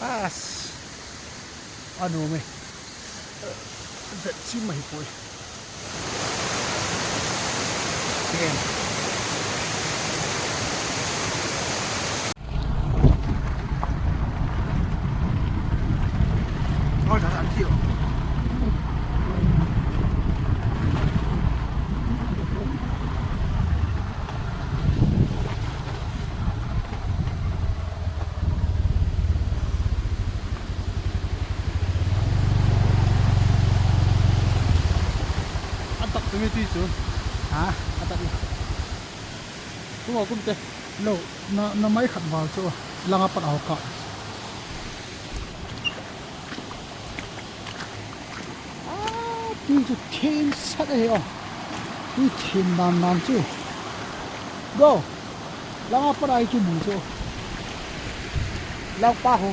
as ano me vet chim mai poi Egam oh đã ăn thiệu Tumi tu itu, hả apa tu? Tunggu aku minta. lâu nó mấy khát vào chỗ là ngapa ảo cả tuy cho thiên sát đấy à tuy thiên nam chứ go là ngapa ai chứ bù chỗ lao pa hồ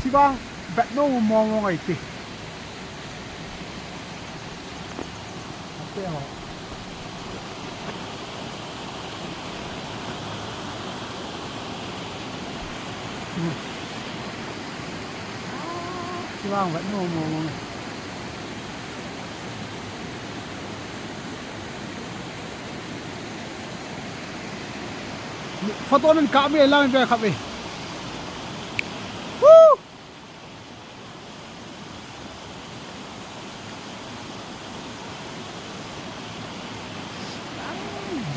chỉ ba vetnom mong ngày ti họ chỉ vang vẫn mong photo nên cả mấy lần về khắp đi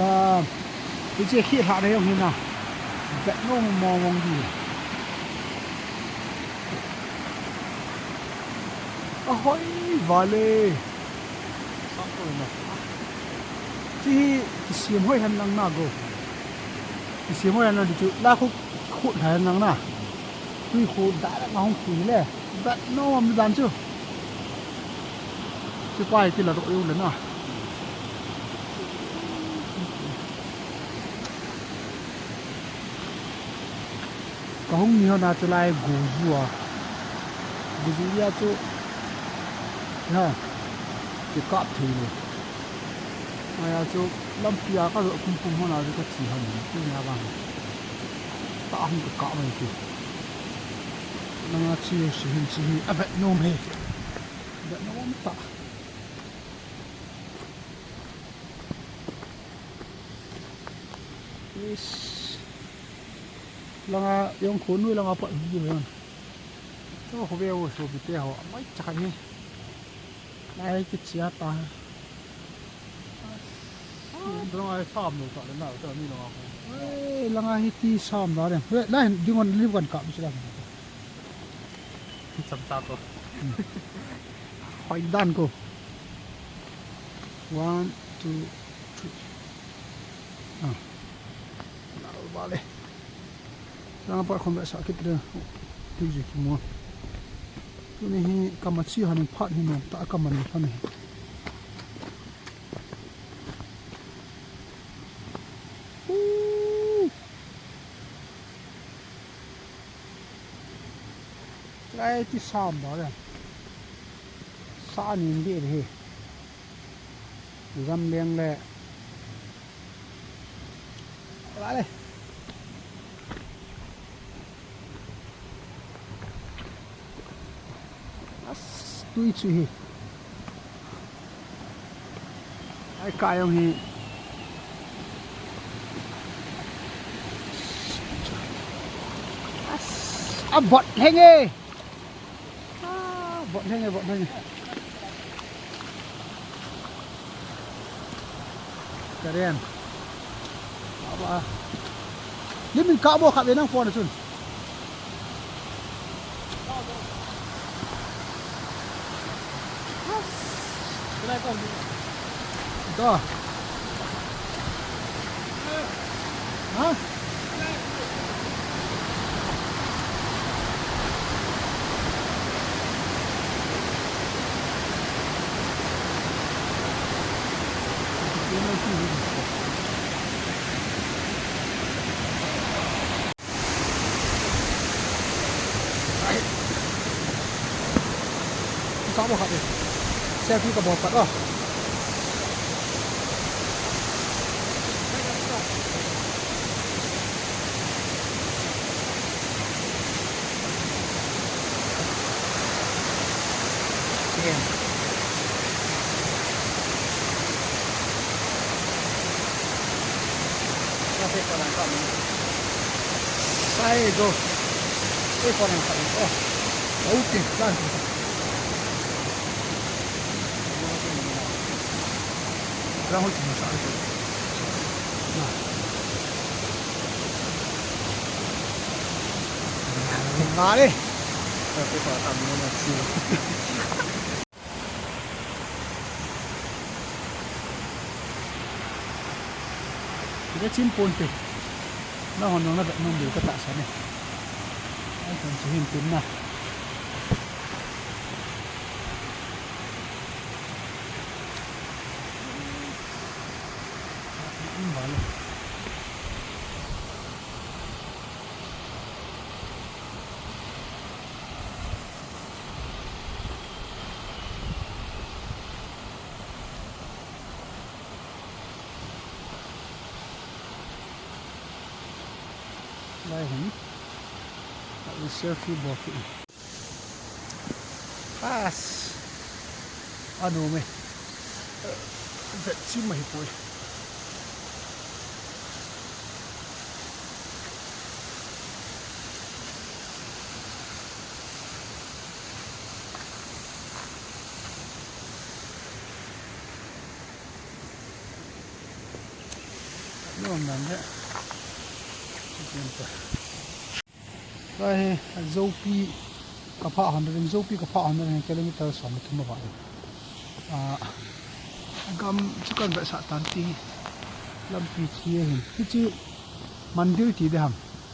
và cái chiếc khi hạ đấy không như nào vậy nó mong gì ôi vale xong rồi mà chỉ xiêm hơi hành năng nào go xiêm hơi hành năng thì là khúc khụt hành năng nào tuy khụt đã không khí lẽ vậy nó làm gì chưa chứ quay thì là độ yêu lớn à không nhiều nào cho lại gù ya cho ha cái cọp thì mà cho lâm pia các loại cung hoa nào cho chỉ hơn cái nhà vàng ta không có cọp này thì nó chỉ à vậy nôm hết vậy nó không tạ là yung khốn nuôi là ngapa gì vậy cho họ về ở số bị tê họ mấy chặt đi này cái chia ta Belum ada sam tu tak ada tak ni lah. là ngay tí sam đó này này đi ngon đi gần cọp chứ đâu Sam satu. hỏi đan cô 1 2 3 nào vào đây đang bắt không phải sợ cái đó cái gì kia mua cái này cầm mà chỉ hành phát hình ta cầm mình phát này cái tí sam đó này sa nhìn đi thì găm liang lẹ lại đây tuy chỉ ai cài ông hi bọt heng ê bọt heng cái đen apa ni mình cạo bộ khát đến năng phone rồi đó hả cạo bộ khát đi selfie cái bộ khát đó cái con này con mình sai rồi cái con này phải có đấu tiền ra ra hồi chỉ sao rồi ngã đi cái con tầm nó là siêu cái chim pôn thì nó hoàn nó vậy nông điều cái tạ sản này anh còn chỉ hình tính nào vào luôn đây hả tại vì selfie bỏ kỹ pass ano mày vậy chứ mày bồi nó làm đấy đây dâu pi cặp họ hàng đến dâu pi cặp họ hàng đến km sống thung mà vậy gam chỉ cần vậy sát tán ti làm pi chia hình cái chứ mình điều thì để ham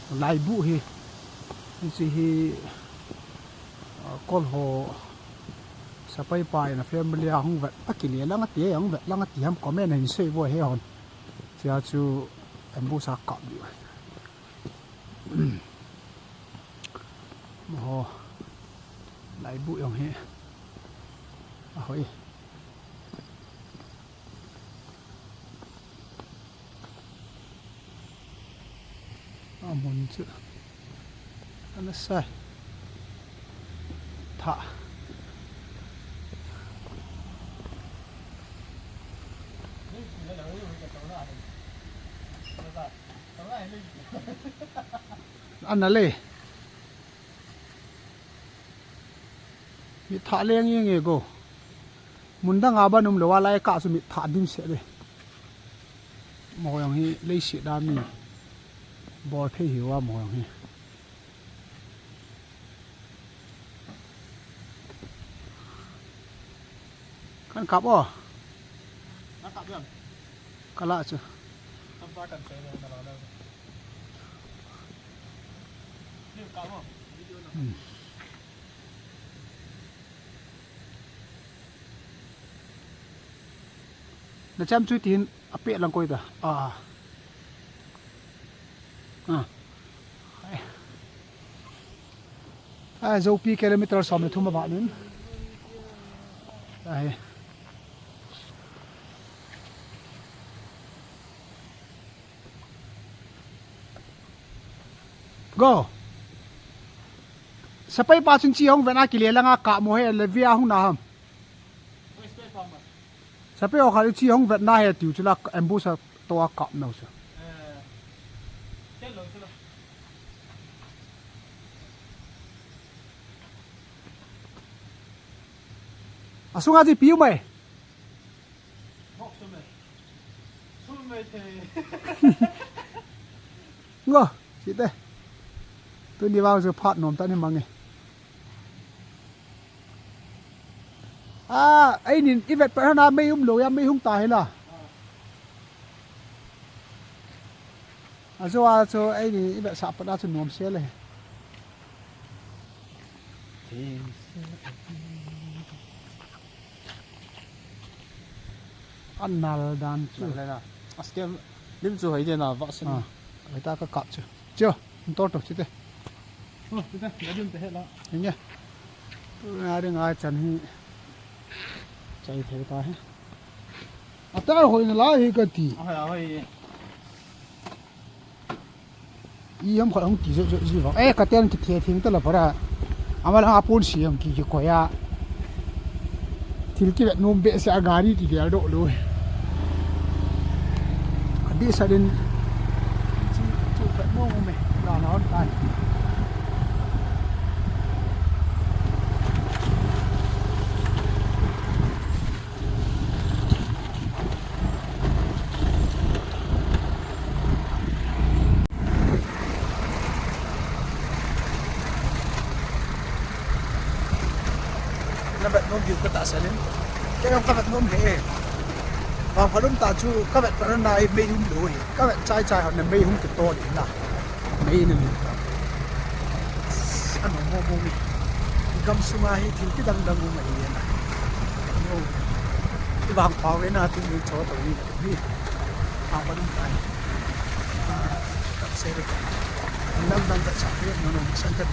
lại bu hi cái chứ hi con hồ sapai pai na family hong vậy cái này lang cái tiếng hong vậy lang cái tiếng comment hình xây vô hay hòn chỉ chú em bu sa cọp đi mà lại bụi ông hệ hỏi muốn chứ nó sai thả ăn là lê bị thả lên như nghe cô muốn đang ngaba nôm lúa lại cả số bị thả dim sẽ đây mồi yang hi lấy sữa đam mi bò thấy hiểu à mồi yang hi kan cặp à nó cặp được cả lạ chưa không phải cần chơi đâu đâu đi cặp không nó chăm chú tin apẹ lang coi ta dâu pi km xong rồi thua mà bạn nữa đây go sapai pa chung chi hong vena kile langa ka mo he levia hong na ham sapai o khali chi hong vetna he tiu chula embu sa to ka no sa asunga ji piu mai ngô chị đây tôi đi vào giờ phát nôm ta nên mang nghe ấy nhìn ít vẹt phải na mấy lối em mấy tài là cho ấy nhìn ít vẹt sạp phải cho nôm xe này ăn nào đàn chưa này nè cái lim chú hay thế nào vợ sinh người ta có cọp chưa tốt rồi chứ đây chúng ta đã đun thế là thấy nhá tôi đang ai chân hi chạy thế ta hết ta hồi nó lá hi cái gì ý không khỏi không chỉ gì vậy cái tên cái thiệt tiếng tức là phải là mà là apple xì không kỳ quái thì cái việc nôm bẹ sẽ gari thì để độ rồi đi sa đến mong mày là nó tay nó vetnom view cái tạ sẽ lên cái ông các vetnom hệ và phải đúng ta chú các bạn phải này mấy hung đuổi các bạn trai trai họ này mấy hung cái to đi là mấy nữa anh nói mô mô gam sunga hi thil kidang dang mày vậy nè cái vangpha cái nào thì mình cho tao đi à mà đúng cái tập xe đấy năm năm tập chạy nó sang chân